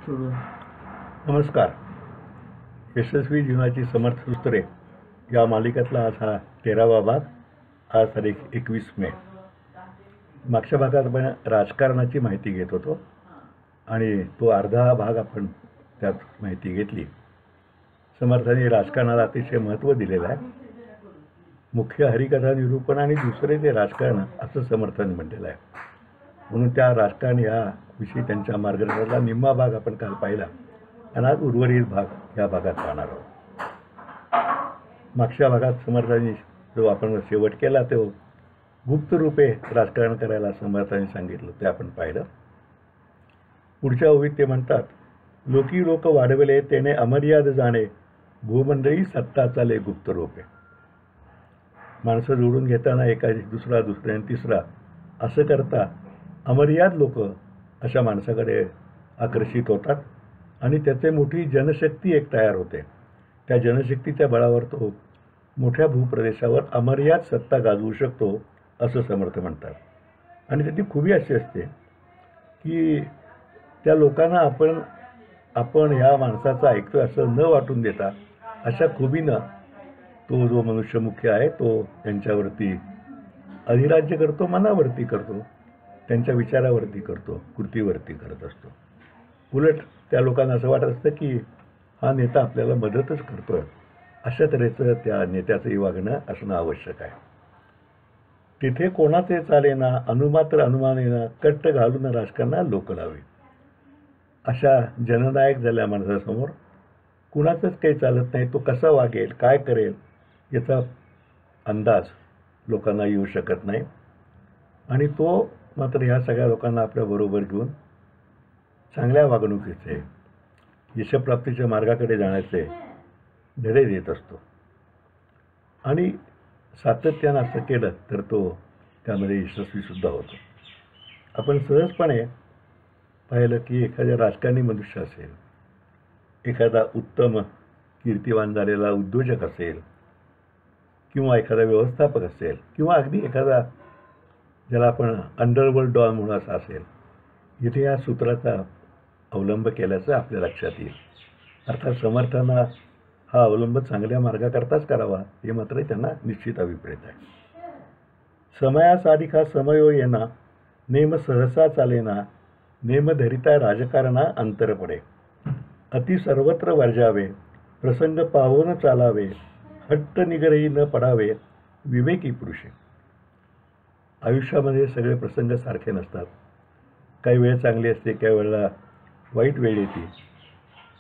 सुरू नमस्कार. यशस्वी जीवनाची समर्थ सूत्रे या मालिकेतला आज हा 13वा भाग. आज तारीख 21 मे. मागच्या भागात आपण राजकारणाची माहिती घेत होतो आणि तो अर्धा भाग आपण त्यात माहिती घेतली. समर्थांनी राजकारणाला अतिशय महत्त्व दिलेलं आहे. मुख्य हरिकथा निरूपण आणि दुसरे ते राजकारण असं समर्थांनी म्हटलेलं आहे. म्हणून त्या राजकारण या विषयी त्यांच्या मार्गदर्शनाचा निम्मा भाग आपण काल पाहिला आणि आज उर्वरित भाग या भागात पाहणार आहोत. मागच्या भागात समर्थांनी जो आपण शेवट केला तो गुप्त रूपे राजकारण करायला समर्थांनी सांगितलं ते आपण पाहिलं. पुढच्या ओळीत ते म्हणतात, लोकी लोक वाढवले तेने अमर्याद जाणे, भूमंडळी सत्ता चाले गुप्त रूपे. माणसं जोडून घेताना एकाची दुसऱ्याने तिसरा असं करता अमर्याद लोक अशा माणसाकडे आकर्षित होतात आणि त्याचे मोठी जनशक्ती एक तयार होते. त्या जनशक्तीच्या बळावर तो मोठ्या भूप्रदेशावर अमर्याद सत्ता गाजवू शकतो असं समर्थ म्हणतात. आणि त्याची खूबी अशी असते की त्या लोकांना आपण ह्या माणसाचं ऐकतो असं न वाटून देता अशा खुबीनं तो जो मनुष्य मुख्य आहे तो त्यांच्यावरती अधिराज्य करतो, मनावरती करतो, त्यांच्या विचारावरती करतो, कृतीवरती करत असतो. उलट त्या लोकांना असं वाटत असतं की हा नेता आपल्याला मदतच करतोय. अशा तऱ्हेचं त्या नेत्याचंही वागणं असणं आवश्यक आहे. तिथे कोणाचे चालेना, अनुमात्र अनुमानेना, कट्ट घालून राजकारणा लोक लावे. अशा जननायक झाल्या माणसासमोर कुणाचंच काही चालत नाही. तो कसा वागेल, काय करेल याचा अंदाज लोकांना येऊ शकत नाही. आणि तो मात्र ह्या सगळ्या लोकांना आपल्याबरोबर घेऊन चांगल्या वागणुकीचे, यशप्राप्तीच्या मार्गाकडे जाण्याचे धडे देत असतो. आणि सातत्यानं असं केलं तर तो त्यामध्ये यशस्वीसुद्धा होतो. आपण सहजपणे पाहिलं की एखाद्या राजकारणी मनुष्य असेल, एखादा उत्तम कीर्तिवान झालेला उद्योजक असेल, किंवा एखादा व्यवस्थापक असेल, किंवा अगदी एखादा ज्याला आपण अंडरवर्ल्ड डॉन म्हणून असा असेल, इथे या सूत्राचा अवलंब केल्याचं आपल्या लक्षात येईल. अर्थात समर्थांना हा अवलंब चांगल्या मार्गाकरताच करावा हे मात्र त्यांना निश्चित अभिप्रेत आहे. समयासाधिका समयो येना, नेम सहसा चालेना, नेम धरिता राजकारणा अंतर पडे. अति सर्वत्र वर्जावे, प्रसंग पाहून चालावे, हट्ट निग्रही न पडावे, विवेकी पुरुषे. आयुष्यामध्ये सगळे प्रसंग सारखे नसतात. काही वेळ चांगली असते, काही वेळेला वाईट वेळ येते.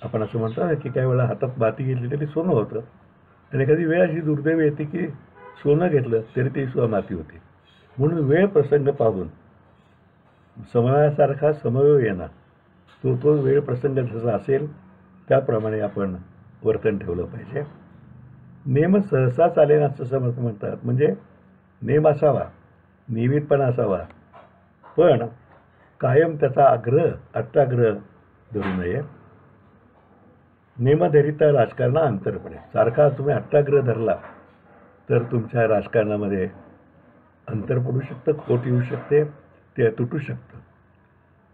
आपण असं म्हणतो ना की काही वेळेला हातात माती घेतली तरी सोनं होतं, आणि एखादी वेळ अशी दुर्दैव येते की सोनं घेतलं तरी ती सुद्धा माती होती. म्हणून वेळ प्रसंग पाहून समयासारखा समयो येणार, तो वेळ प्रसंग जसा असेल त्याप्रमाणे आपण वर्तन ठेवलं पाहिजे. नेम सहसा चालेल असं समर्थ म्हणतात. म्हणजे नेम असावा, नियमितपणा असावा, पण कायम त्याचा अट्टाग्रह धरू नये. नेमधरिता राजकारणा अंतर पडे. सारखा तुम्ही अट्टाग्रह धरला तर तुमच्या राजकारणामध्ये अंतर पडू शकतं, खोट येऊ शकते, ते तुटू शकतं.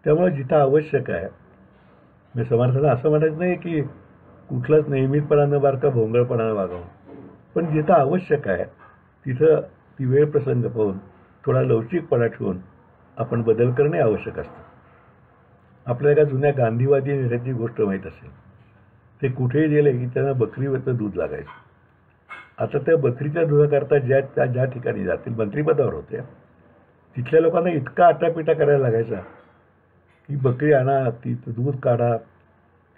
त्यामुळे जिथं आवश्यक आहे, मी समर्थांना असं म्हणायचं नाही की कुठलाच नियमितपणा न बारका भोंगळपणानं वागावं, पण जिथं आवश्यक आहे तिथं ती वेळ प्रसंग पाहून थोडा लवचिकपणा ठेवून आपण बदल करणे आवश्यक असतं. आपल्याला एका जुन्या गांधीवादी नेत्याची गोष्ट माहीत असेल. ते कुठेही गेले की त्यांना बकरीवरचं दूध लागायचं. आता त्या बकरीच्या दुधाकरता ज्या ठिकाणी जातील, मंत्रिपदावर होते, तिथल्या लोकांना इतका आटापिटा करायला लागायचा की बकरी आणा, तिचं दूध काढा,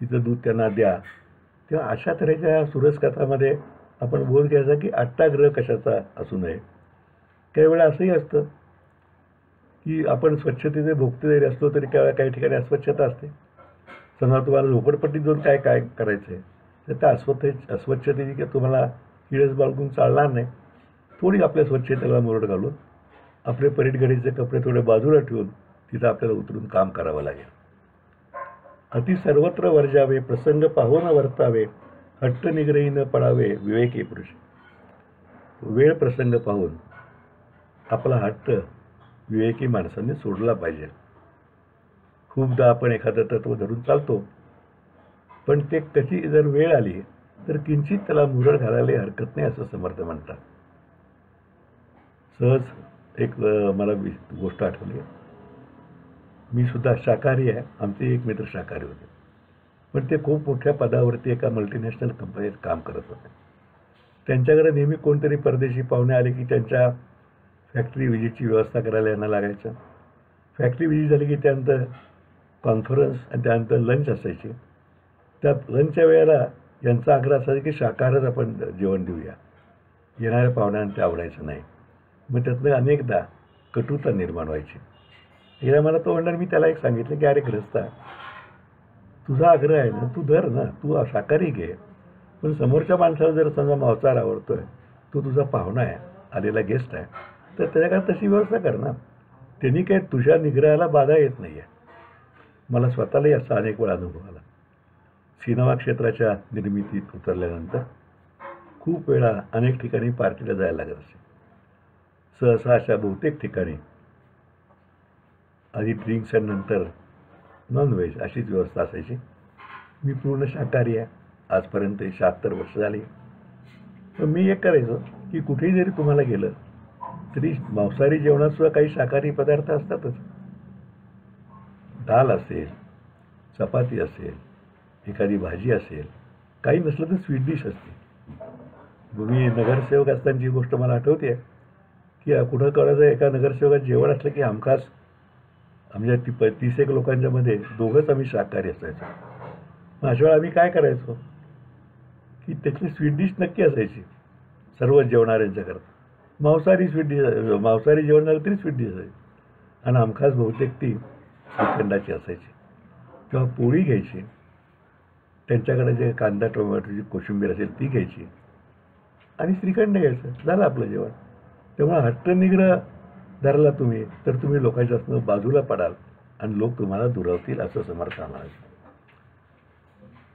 तिचं दूध त्यांना द्या. तेव्हा अशा तऱ्हेच्या सुरसकथामध्ये आपण बोध घ्यायचा की अट्टाग्रह कशाचा असू नये. काही वेळा असंही असतं की आपण स्वच्छतेचे भोगते जरी असलो तरी काही ठिकाणी अस्वच्छता असते. समजा तुम्हाला झोपडपट्टीत जाऊन काय करायचं आहे तर त्या अस्वच्छतेची की तुम्हाला किळस बाळगून चालणार नाही. थोडी आपल्या स्वच्छतेला मुरड घालून आपले परीटघडीचे कपडे थोडे बाजूला ठेवून तिथं आपल्याला उतरून काम करावं लागेल. अति सर्वत्र वर्जावे, प्रसंग पाहून वर्तावे, हट्ट निग्रही न पडावे, विवेकी पुरुष. वेळ प्रसंग पाहून आपला हट्ट विवेकी माणसांनी सोडला पाहिजे. खूपदा आपण एखादं तत्त्व धरून चालतो पण ते कशी जर वेळ आली तर किंचित त्याला मुरड घालायला हरकत नाही असं समर्थ म्हणतात. सहज एक मला गोष्ट आठवली. मी सुद्धा शाकाहारी आहे. आमचे एक मित्र शाकाहारी होते, पण ते खूप मोठ्या पदावरती एका मल्टीनॅशनल कंपनीत काम करत होते. त्यांच्याकडे नेहमी कोणतरी परदेशी पाहुणे आले की त्यांच्या फॅक्टरी व्हिजिटची व्यवस्था करायला यांना लागायचं. फॅक्टरी व्हिजिट झाली की त्यानंतर कॉन्फरन्स आणि त्यानंतर लंच असायची. त्या लंचच्या वेळेला यांचा आग्रह असायचा की शाकाहारच आपण जेवण देऊया. येणाऱ्या पाहुण्यांना ते आवडायचं नाही. मग त्यातनं अनेकदा कटुता निर्माण व्हायची. एकदा मला तो म्हणणार, मी त्याला एक सांगितलं की अरे ग्रस्ता, तुझा आग्रह आहे ना, तू धर ना, तू शाकाहारी घे, पण समोरच्या माणसाला जर समजा मांसाहार आवडतोय, तो तुझा पाहुणा आहे, आलेला गेस्ट आहे, तर त्याच्याकडे तशी व्यवस्था कर ना. त्यांनी काय तुझ्या निग्रहाला बाधा येत नाही आहे. मला स्वतःलाही असा अनेक वेळा अनुभव आला. सिनेमा क्षेत्राच्या निर्मितीत उतरल्यानंतर खूप वेळा अनेक ठिकाणी पार्टीला जायला लागत असे. सहसा अशा बहुतेक ठिकाणी आधी ड्रिंक्स आणि नंतर नॉनव्हेज अशीच व्यवस्था असायची. मी पूर्ण शाकाहारी आहे, आजपर्यंत 76 वर्ष झाली. पण मी एक करायचो की कुठेही जरी तुम्हाला गेलं तरी मांसाहारी जेवणात सुद्धा काही शाकाहारी पदार्थ असतातच. डाळ असेल, चपाती असेल, एखादी भाजी असेल, काही नसलं तर स्वीट डिश असते. मी नगरसेवक असतानाची गोष्ट मला आठवते की कुठं करायचं, एका नगरसेवकात जेवण असलं की हमखास आमच्या 30 लोकांच्या मध्ये दोघंच आम्ही शाकाहारी असायचो. मग अशा वेळा आम्ही काय करायचो की त्यातली स्वीट डिश नक्की असायची सर्व जेवणाऱ्यांच्याकरता. मांसाहारी जेवण झालं तरी स्वीट डिश असायची आणि हमखास बहुतेक ती श्रीखंडाची असायची. तेव्हा पोळी घ्यायची, त्यांच्याकडे जे कांदा टोमॅटोची कोशिंबीर असेल ती घ्यायची आणि श्रीखंड घ्यायचं, झालं आपलं जेवण. तेव्हा हट्टनिग्रह धरला तुम्ही तर तुम्ही लोकांच्यापासून बाजूला पडाल आणि लोक तुम्हाला दुरावतील असं समर्थ म्हणायचं.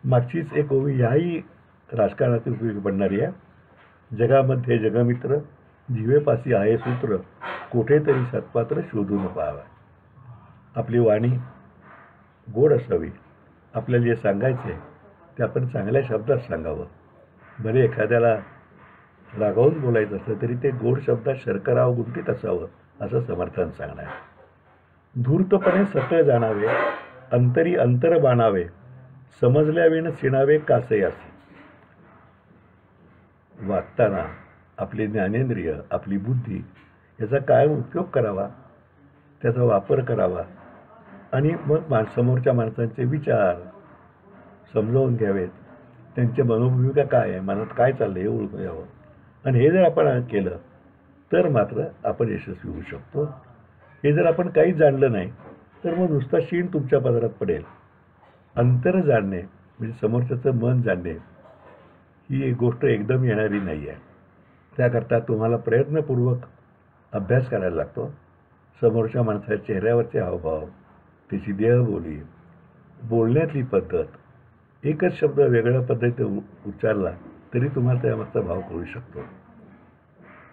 मागचीच एक ओवी ह्याही राजकारणातील उपयोगी पडणारी आहे. जगामध्ये जगमित्र, जीवेपासी आहे सूत्र, कोठेतरी सत्पात्र शोधून पाहावा. आपली वाणी गोड असावी. आपल्याला जे सांगायचं आहे ते आपण चांगल्या शब्दात सांगावं. भले एखाद्याला रागावून बोलायचं असलं तरी ते गोड शब्दात शर्कराव गुंतीत असावं असं समर्थन सांगणार. धूर्तपणे सतळ जाणावे, अंतरी अंतर बाणावे, समजल्याविण शिणावे कासे असे. वागताना आपले ज्ञानेंद्रिय, आपली बुद्धी याचा कायम उपयोग करावा, त्याचा वापर करावा आणि मग समोरच्या माणसांचे विचार समजावून घ्यावेत. त्यांच्या मनोभूमिका काय आहे, मनात काय चाललं हे ओळखून यावं. आणि हे जर आपण केलं तर मात्र आपण यशस्वी होऊ शकतो. हे जर आपण काहीच जाणलं नाही तर मग नुसता शीण तुमच्या पदरात पडेल. अंतर जाणणे म्हणजे समोरच्याचं मन जाणणे ही एक गोष्ट एकदम येणारी नाही आहे. त्याकरता तुम्हाला प्रयत्नपूर्वक अभ्यास करायला लागतो. समोरच्या माणसाच्या चेहऱ्यावरचे हावभाव, त्याची देहबोली, बोलण्यातली पद्धत, एकच शब्द वेगळ्या पद्धतीने उच्चारला तरी तुम्हाला त्यामागचा भाव कळू शकतो.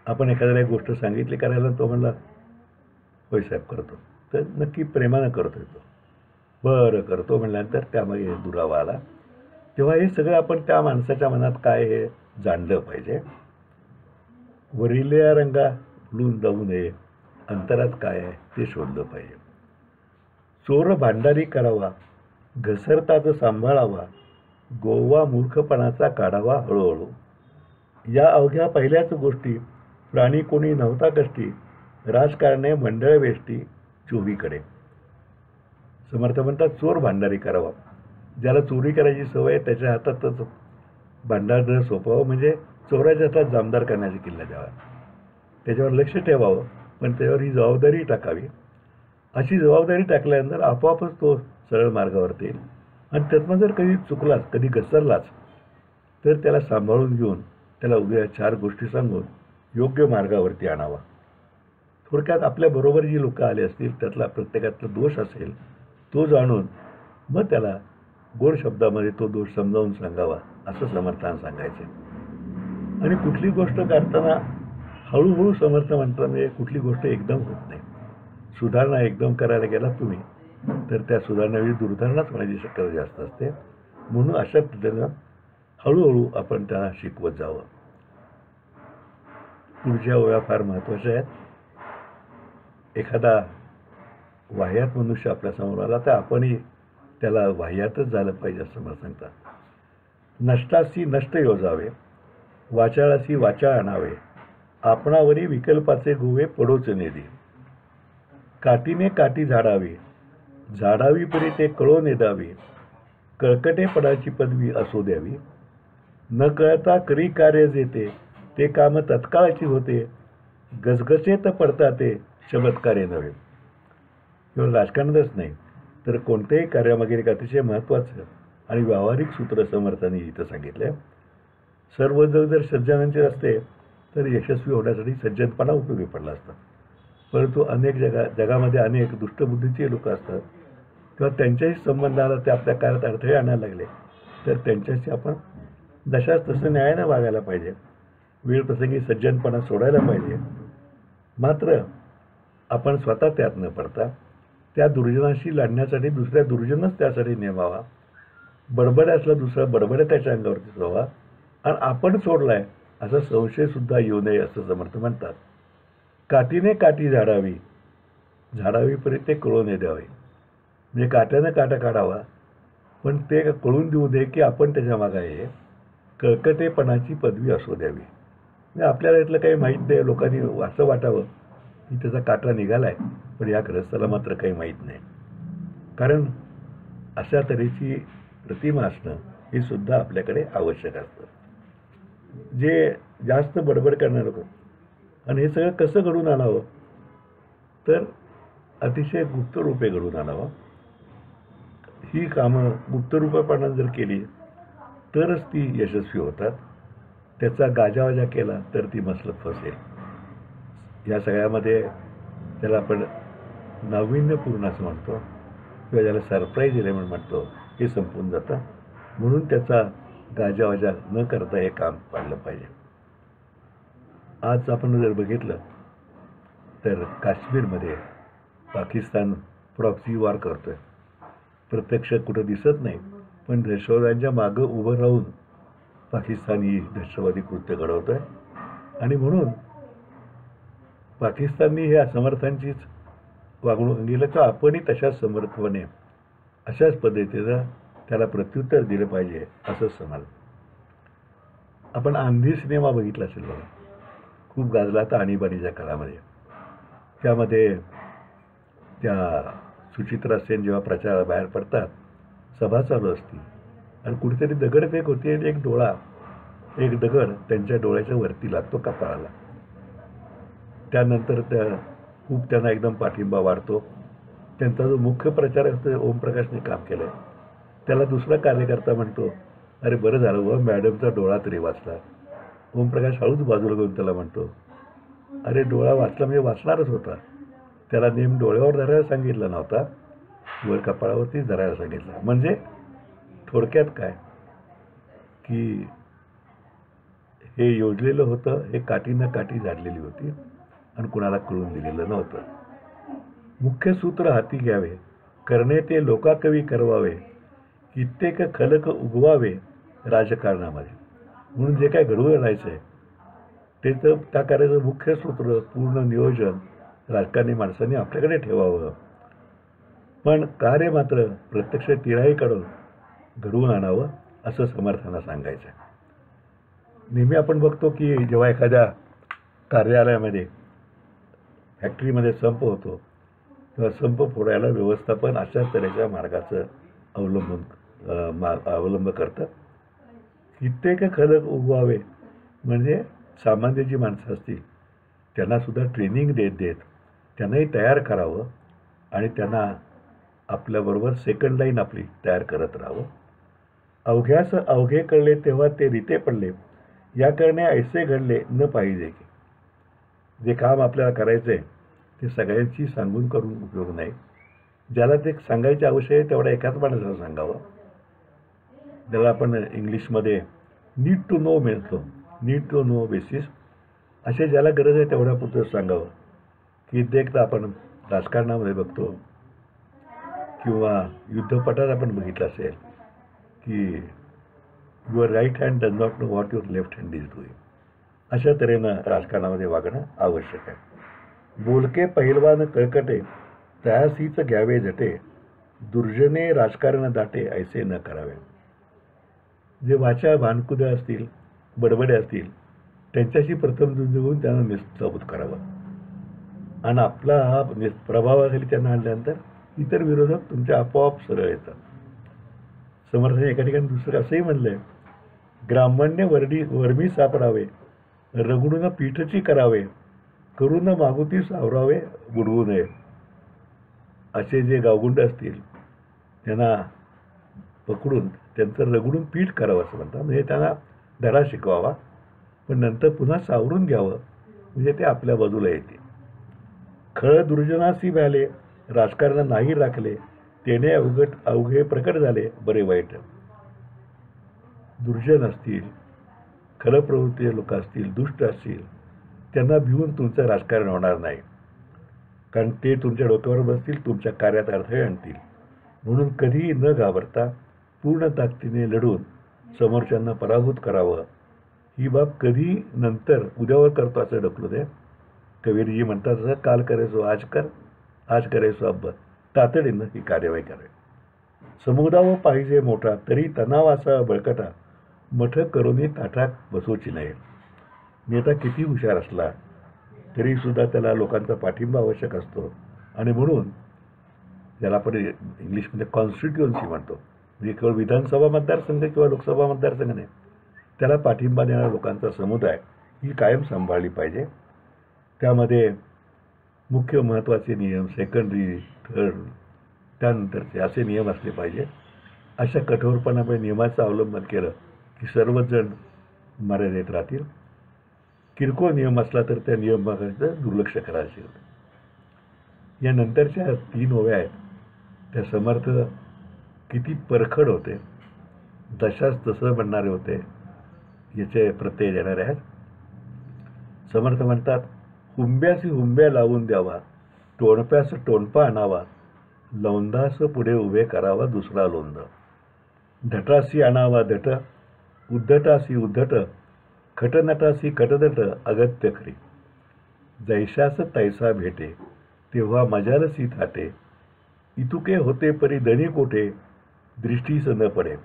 आपण एखाद्याला एक गोष्ट सांगितली करायला, तो म्हणला होय साहेब करतो, तर नक्की प्रेमानं करतोय तो. बरं करतो म्हणल्यानंतर त्यामागे दुरावा आला. तेव्हा हे सगळं आपण त्या माणसाच्या मनात काय हे जाणलं पाहिजे. वरिल्या रंगा लून जाऊ नये, अंतरात काय आहे ते शोधलं पाहिजे. चोर भांडारी करावा, घसरताच सांभाळावा, गोवा मूर्खपणाचा काढावा हळूहळू. या अवघ्या पहिल्याच गोष्टी प्राणी कोणी नव्हता कष्टी, राजकारणे मंडळ वेष्टी चोहीकडे. समर्थ म्हणतात चोर भांडारी करावा. ज्याला चोरी करायची सवय आहे त्याच्या हातातच भांडार सोपावं, म्हणजे चोराच्या हातात जामदार करण्याची किल्ला द्यावा. त्याच्यावर लक्ष ठेवावं, पण त्याच्यावर ही जबाबदारी टाकावी. अशी जबाबदारी टाकल्यानंतर आपोआपच तो सरळ मार्गावरती येईल. आणि त्यातनं जर कधी चुकलाच, कधी घसरलाच, तर त्याला सांभाळून घेऊन त्याला उद्या 4 गोष्टी सांगून योग्य मार्गावरती आणावा. थोडक्यात आपल्याबरोबर जी लोकं आली असतील त्यातला प्रत्येकातला दोष असेल तो जाणून मग त्याला गोड शब्दामध्ये तो दोष समजावून सांगावा असं समर्थान सांगायचे. आणि कुठली गोष्ट करताना हळूहळू समर्थ म्हणतात, म्हणजे कुठली गोष्ट एकदम होत नाही. सुधारणा एकदम करायला गेला तुम्ही तर त्या सुधारणावेळी दुर्धारणाच होण्याची शक्यता जास्त असते. म्हणून अशा पद्धतीनं हळूहळू आपण त्यांना शिकवत जावं. पुढच्या ओळ्या फार महत्त्वाच्या आहेत. एखादा वाह्यात मनुष्य आपल्यासमोर आला तर आपणही त्याला वाह्यातच झालं पाहिजे असं मला सांगतात. नष्टासी नष्ट योजावे, वाचाळासी वाचाळ आणावे, आपणावरी विकल्पाचे गोवे पडोच नेदी. काठीने काठी झाडावी, झाडावी परी ते कळो नेदावी, कळकटेपणाची पदवी असो द्यावी. न कळता करी कार्य जेते, ते काम तत्काळाची होते, गसगसेत पडता ते चमत्कारे नव्हे. केवळ राजकारणातच नाही तर कोणत्याही कार्यामागे एक अतिशय महत्त्वाचं आणि व्यावहारिक सूत्र समर्थांनी इथं सांगितलं. सर्व जग जर सज्जनांचे असते तर यशस्वी होण्यासाठी सज्जनपणा उपयोगी पडला असता. परंतु अनेक जगामध्ये अनेक दुष्टबुद्धीचे लोक असतात किंवा त्यांच्याशी संबंधाला ते आपल्या कार्यात अडथळे आणायला लागले तर त्यांच्याशी आपण जशाच तसं न्यायानं वागायला पाहिजे. वेळप्रसंगी सज्जनपणा सोडायला पाहिजे. मात्र आपण स्वतः त्यात न पडता त्या दुर्जनाशी लढण्यासाठी दुसऱ्या दुर्जनच त्यासाठी नेमावा. बडबड असला दुसरा बडबड्या त्याच्या अंगावरती जावा आणि आपण सोडलाय असा संशयसुद्धा येऊ नये असं समर्थ म्हणतात. काठीने काठी झाडावी, झाडावी परी ते कळून द्यावे. म्हणजे काट्यानं काटा काढावा पण ते कळून देऊ दे की आपण त्याच्या मागे आहे. कळकटेपणाची पदवी असू द्यावी. म्हणजे आपल्याला इथलं काही माहीत नाही, लोकांनी असं वाटावं की त्याचा काटा निघालाय पण या ग्रस्ताला मात्र काही माहीत नाही. कारण अशा तऱ्हेची प्रतिमा असणं हे सुद्धा आपल्याकडे आवश्यक असतं. जे जास्त बडबड करणार लोक आणि हे सगळं कसं घडून आणावं तर अतिशय गुप्तरूपे घडून आणावं. ही कामं गुप्तरूपेपणानं जर केली तरच ती यशस्वी होतात. त्याचा गाजावाजा केला तर ती मसलत फसेल. या सगळ्यामध्ये त्याला आपण नाविन्यपूर्ण असं म्हणतो किंवा ज्याला सरप्राईज एलिमेंट म्हणतो हे संपून जातं. म्हणून त्याचा गाजावाजा न करता हे काम पाडलं पाहिजे. आज आपण जर बघितलं तर काश्मीरमध्ये पाकिस्तान प्रॉक्सी वॉर करतोय. प्रत्यक्ष कुठं दिसत नाही पण दहशतवाद्यांच्या मागं उभं राहून पाकिस्तानी दहशतवादी कृत्य घडवतोय. आणि म्हणून पाकिस्ताननी ह्या समर्थांचीच वागणूक गेलं का आपणही तशाच समर्थपणे अशाच पद्धतीनं त्याला प्रत्युत्तर दिलं पाहिजे असं समज. आपण आंधी सिनेमा बघितला असेल बघा, खूप गाजला तर आणीबाणीच्या काळामध्ये. त्यामध्ये त्या सुचित्रा सेन जेव्हा प्रचाराला बाहेर पडतात, सभा चालू असती आणि कुठेतरी दगडफेक होती आणि एक दगड त्यांच्या डोळ्याच्या वरती लागतो कपाळाला. त्यानंतर त्यांना एकदम पाठिंबा वाढतो. त्यांचा जो मुख्य प्रचारक असतो ओमप्रकाशने काम केलं त्याला दुसरा कार्यकर्ता म्हणतो, अरे बरं झालं व मॅडमचा डोळा तरी वाचला. ओमप्रकाश हळूच बाजूला घेऊन त्याला म्हणतो, अरे डोळा वाचला म्हणजे वाचणारच होता. त्याला नेम डोळ्यावर धरायला सांगितलं नव्हता, वर कपाळावरती धरायला सांगितलं. म्हणजे थोडक्यात काय की हे योजलेलं होतं, हे काठीनं काठी झाडलेली होती आणि कुणाला कळून दिलेलं नव्हतं. मुख्य सूत्र हाती घ्यावे, करणे ते लोकाकवी करवावे, कित्येक खलक उगवावे राजकारणामध्ये. म्हणून जे काय घडवून आणायचं आहे ते तर त्या कार्याचं मुख्य सूत्र पूर्ण नियोजन राजकारणी माणसांनी आपल्याकडे ठेवावं. पण कार्य मात्र प्रत्यक्ष तिराईकडून घडवून आणावं असं समर्थांना सांगायचं. नेहमी आपण बघतो की जेव्हा एखाद्या कार्यालयामध्ये फॅक्टरीमध्ये संप होतो तेव्हा संप फोडायला व्यवस्थापन अशाच तऱ्हेच्या मार्गाचं अवलंब करतं. कित्येक खलक उगवावे म्हणजे सामान्य जी माणसं असतील त्यांनासुद्धा ट्रेनिंग देत त्यांनाही तयार करावं आणि त्यांना आपल्याबरोबर सेकंड लाईन आपली तयार करत राहावं. अवघ्यास अवघे कळले तेव्हा ते रीते पडले, या करणे ऐसे घडले न पाहिजे की. जे काम आपल्याला करायचं आहे ते सगळ्यांची सांगून करून उपयोग नाही. ज्याला ते सांगायचे आवश्यक आहे तेवढा एकाच माणसाला सांगावं. ज्याला आपण इंग्लिशमध्ये नीड टू नो म्हणतो, नीड टू नो बेसिस. असे ज्याला गरज आहे तेवढ्या पुरतं सांगावं. की देखता आपण राजकारणामध्ये बघतो किंवा युद्धपटात आपण बघितलं असेल की your right hand does not know what your left hand is doing. अशा तऱ्हेनं राजकारणामध्ये वागणं आवश्यक आहे. बोलके पहिलवान कळकटे तयासीच घ्यावे जटे, दुर्जने राजकारण दाटे ऐसे न करावे. जे वाचा भानकुदे असतील, बडबडे असतील, त्यांच्याशी प्रथम झुंज घेऊन त्यांना निस्तबूत करावं आणि आपला हा प्रभावाखाली त्यांना आणल्यानंतर इतर विरोधक तुमच्या आपोआप सरळ येतात. समर्थाने एका ठिकाणी दुसरं असंही म्हणलंय, ग्रामण्य वर्मी सापडावे, रगडून पीठची करावे, करून मागुती सावरावे बुडवू नये. असे जे गावगुंड असतील त्यांना पकडून त्यांचं रगडून पीठ करावं असं म्हणतात. म्हणजे त्यांना धडा शिकवावा, पण नंतर पुन्हा सावरून घ्यावं, म्हणजे ते आपल्या बाजूला येते. खळ दुर्जनासी भ्याले, राजकारण नाही राखले, तेने अवघे प्रकट झाले बरे वाईट. दुर्जन असतील, खलप्रवृत्तीचे लोक असतील, दुष्ट असतील, त्यांना भिवून तुमचं राजकारण होणार नाही. कारण ते तुमच्या डोक्यावर बसतील, तुमच्या कार्यात अडथळे आणतील. म्हणून कधीही न घाबरता पूर्ण ताकदीने लढून समोरच्यांना पराभूत करावं. ही बाब कधी नंतर उद्यावर करतो असं ढकलू दे. कबीरजी म्हणतात तसं, काल करायचो आज कर, आज करायचो अब, तातडीनं ही कार्यवाही करावी. समुदाय पाहिजे मोठा, तरी तणाव असा बळकटा, मठ करूनही ताठात बसवची नाही. नेता किती हुशार असला तरीसुद्धा त्याला लोकांचा पाठिंबा आवश्यक असतो. आणि म्हणून ज्याला आपण इंग्लिशमध्ये कॉन्स्टिट्युएन्सी म्हणतो, म्हणजे केवळ विधानसभा मतदारसंघ किंवा लोकसभा मतदारसंघ नाही, त्याला पाठिंबा देणाऱ्या लोकांचा समुदाय ही कायम सांभाळली पाहिजे. त्यामध्ये मुख्य महत्त्वाचे नियम, सेकंडरी, थर्ड, त्यानंतरचे असे नियम असले पाहिजे. अशा कठोरपणामुळे नियमाचं अवलंबन केलं की सर्वजण मर्यादेत राहतील. किरकोळ नियम असला तर त्या नियमाकडे दुर्लक्ष करायचे. या नंतरच्या 3 ओव्या आहेत त्या समर्थ किती परखड होते, जशाच तसं म्हणणारे होते, याचे प्रत्यय देणारे आहेत. समर्थ म्हणतात, हुंब्यासी हुंब्या लावून द्यावा, टोणप्यास टोणपा आणावा, लौंदास पुढे उभे करावा दुसरा लोंद. धटासी आणावा धट, उद्धटासी उद्धट, खटनटासी खटदट अगत्य खरी. जैशास तैसा भेटे, तेव्हा मजालसी थाटे, इतुके होते परी दणी कोठे, दृष्टीस न पडे.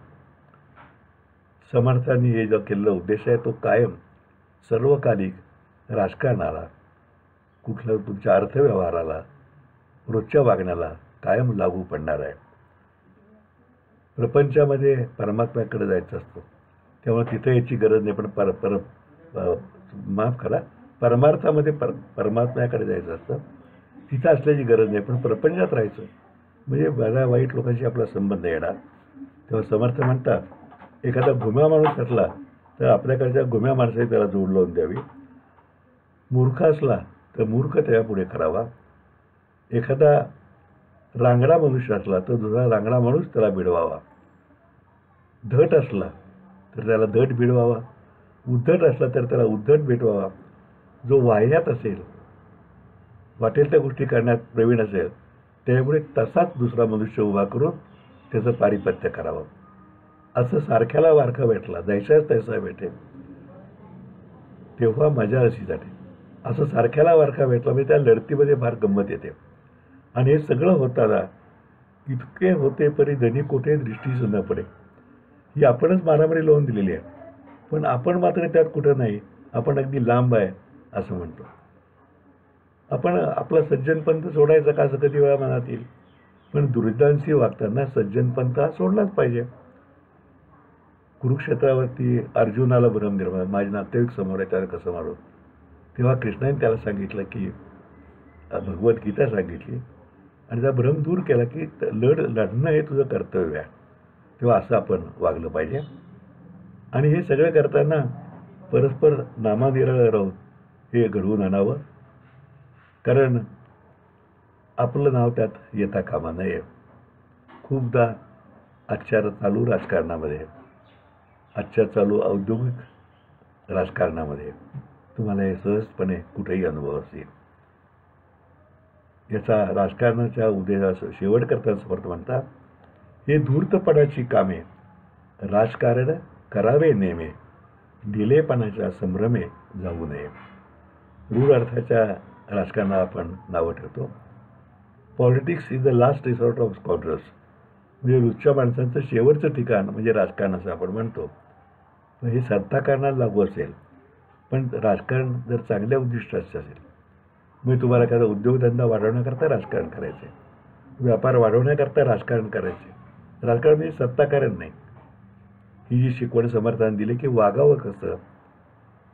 समर्थांनी हे जो केलेला उद्देश आहे तो कायम सर्वकालिक राजकारणाला, कुठल्या तुमच्या अर्थव्यवहाराला, रोजच्या वागण्याला कायम लागू पडणार आहे. प्रपंचामध्ये परमात्म्याकडे जायचं असतं, त्यामुळे तिथे याची गरज नाही. पण माफ करा, परमार्थामध्ये परमात्म्याकडे जायचं असतं, तिथं असल्याची गरज नाही. पण प्रपंचात राहायचं म्हणजे बऱ्या वाईट लोकांशी आपला संबंध येणार. तेव्हा समर्थ म्हणतात, एखादा गुम्या माणूस असला तर आपल्याकडच्या गुम्या माणसाने त्याला जोड लावून द्यावी. मूर्ख असला तर मूर्ख त्यापुढे करावा. एखादा रांगडा मनुष्य असला तर दुसरा रांगडा माणूस त्याला भिडवावा. धट असला तर त्याला धट भिडवावा, उद्धट असला तर त्याला उद्धट भेटवावा. जो वाह्यात असेल, वाटेल त्या गोष्टी करण्यात प्रवीण असेल, त्यामुळे तसाच दुसरा मनुष्य उभा करून त्याचं पारिपत्य करावं. असं सारख्याला वारखा भेटला, जैसाच तैसा भेटे, तेव्हा मजा अशी जाते. असं सारख्याला वारखा भेटला म्हणजे त्या लढतीमध्ये फार गंमत येते. आणि हे सगळं होताना इतके होते परी धनी कोठे दृष्टीस न पडे, ही आपणच मारामारी लावून दिलेली आहे. पण आपण मात्र त्यात कुठं नाही, आपण अगदी लांब आहे असं म्हणतो. आपण आपला सज्जनपंथ सोडायचा का असं कधी वेळा मनात येईल. पण दुर्जनांशी वागताना सज्जनपंथ हा सोडलाच पाहिजे. कुरुक्षेत्रावरती अर्जुनाला भ्रम निर्माण, माझे नातेवाईक समोर आहे त्याला कसं मारू, तेव्हा कृष्णाने त्याला सांगितलं की भगवद्गीता सांगितली आणि त्या भ्रम दूर केला की लढणं हे तुझं कर्तव्य आहे. तेव्हा असं आपण वागलं पाहिजे. आणि हे सगळं करताना परस्पर नामानिराळं राहून हे घडवून आणावं, कारण आपलं नाव त्यात येता कामा नये. खूपदा आजच्या चालू राजकारणामध्ये, आजच्या चालू औद्योगिक राजकारणामध्ये तुम्हाला हे सहजपणे कुठेही अनुभव असेल. याचा राजकारणाच्या उद्देशाचा शेवट करताना समर्थ म्हणतात, हे धूर्तपणाची कामे राजकारण करावे नेमे, दिलेपणाच्या संभ्रमे जाऊ नये. रूढ अर्थाच्या राजकारणाला आपण नावं ठेवतो. Politics is the last resort of scoundrels, म्हणजे रूढच्या माणसांचं शेवटचं ठिकाण म्हणजे राजकारण असं आपण म्हणतो. पण हे सत्ताकारणाला लागू असेल, पण राजकारण जर चांगल्या उद्दिष्टाचं असेल, म्हणजे तुम्हाला एखादा उद्योगधंदा वाढवण्याकरता राजकारण करायचं आहे, व्यापार वाढवण्याकरता राजकारण करायचे. राजकारण म्हणजे सत्ताकारण नाही. ही जी शिकवण समर्थाने दिली की वागावं कसं,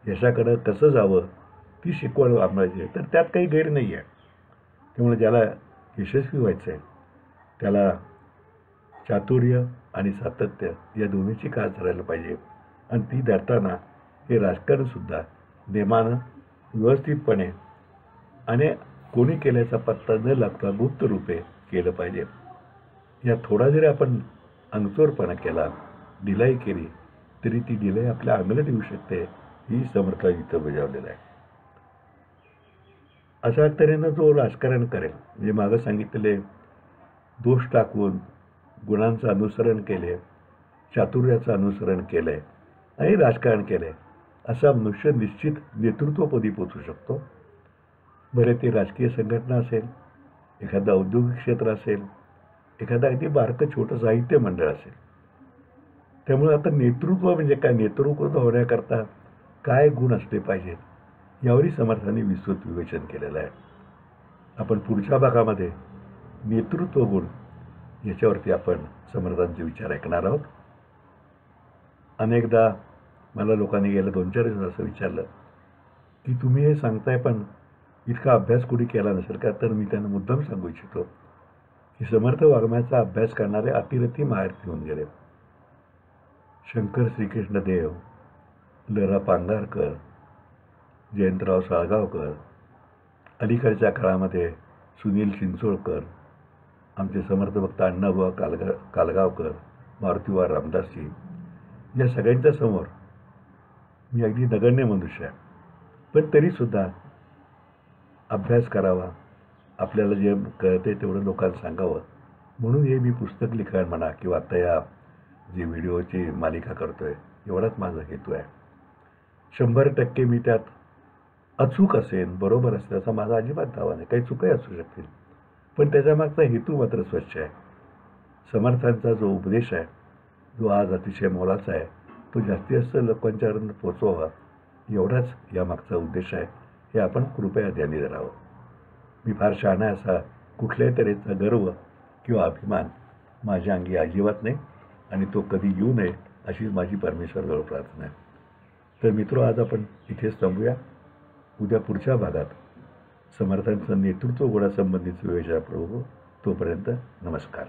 यशाकडं कसं जावं, ती शिकवण वापरायची, तर त्यात काही गैर नाही आहे. त्यामुळे ज्याला यशस्वी व्हायचं आहे त्याला चातुर्य आणि सातत्य या दोन्हीची काळ धरायला पाहिजे. आणि ती धरताना हे राजकारणसुद्धा नेमानं व्यवस्थितपणे आणि कोणी केल्याचा पत्ता न लागता गुप्त रूपे केलं पाहिजे. या थोडा जरी आपण अंगचोरपणा केला, ढिलाई केली, तरी ती ढिलाई आपल्या अंगलट येऊ शकते. ही समर्था इथं बजावलेलं आहे. अशा तऱ्हेनं जो राजकारण करेल, म्हणजे मागं सांगितलेले दोष टाकून गुणांचं अनुसरण केले, चातुर्याचं अनुसरण केलं आहे आणि राजकारण केलं आहे, असा मनुष्य निश्चित नेतृत्वपदी पोचू शकतो. बरे ते राजकीय संघटना असेल, एखादा औद्योगिक क्षेत्र असेल, एखादा अगदी बारकं छोटं साहित्य मंडळ असेल. त्यामुळे आता नेतृत्व म्हणजे काय, नेतृत्व होण्याकरता काय गुण असले पाहिजेत यावरही समर्थांनी विस्तृत विवेचन केलेलं आहे. आपण पुढच्या भागामध्ये नेतृत्व गुण याच्यावरती आपण समर्थांचे विचार ऐकणार आहोत. अनेकदा मला लोकांनी गेल्या 2-4 दिवसात असं विचारलं की तुम्ही हे सांगताय पण इतका अभ्यास कुणी केला नसेल का. तर मी त्यांना मुद्दाम सांगू इच्छितो की समर्थ वाङ्मयाचा अभ्यास करणारे अतिरथी महारथी होऊन गेले. शंकर श्रीकृष्ण देव, ल.रा. पांगारकर, जयंतराव साळगावकर, अलीकडच्या काळामध्ये सुनील चिंचोळकर, आमचे समर्थ भक्त अण्णाबुवा कालगावकर, मारुतीबा रामदासजी, या सगळ्यांच्या समोर मी अगदी नगण्य मनुष्य आहे. पण तरीसुद्धा अभ्यास करावा, आपल्याला जे कळते तेवढं लोकांना सांगावं, म्हणून हे मी पुस्तक लिखाण म्हणा किंवा आता या जी व्हिडिओची मालिका करतो आहे, एवढाच माझा हेतू आहे. 100% मी त्यात अचूक असेल, बरोबर असेल असा माझा अजिबात दावा नाही. काही चुकाही असू शकतील, पण त्याच्यामागचा हेतू मात्र स्वच्छ आहे. समर्थांचा जो उपदेश आहे, जो आज अतिशय मोलाचा आहे, तो जास्तीत जास्त लोकांच्यापर्यंत पोचवावा एवढाच यामागचा उद्देश आहे. हे आपण कृपया ध्यानी धरावं. मी फार शहाणा असा कुठल्याही तऱ्हेचा गर्व किंवा अभिमान माझ्या अंगी अजिबात नाही आणि तो कधी येऊ नये अशीच माझी परमेश्वराजवळ प्रार्थना आहे. तर मित्र, आज आपण इथेच थांबूया. उद्या पुढच्या भागात समर्थांचं नेतृत्व गुणासंबंधीचं विवेचन करू. तोपर्यंत नमस्कार.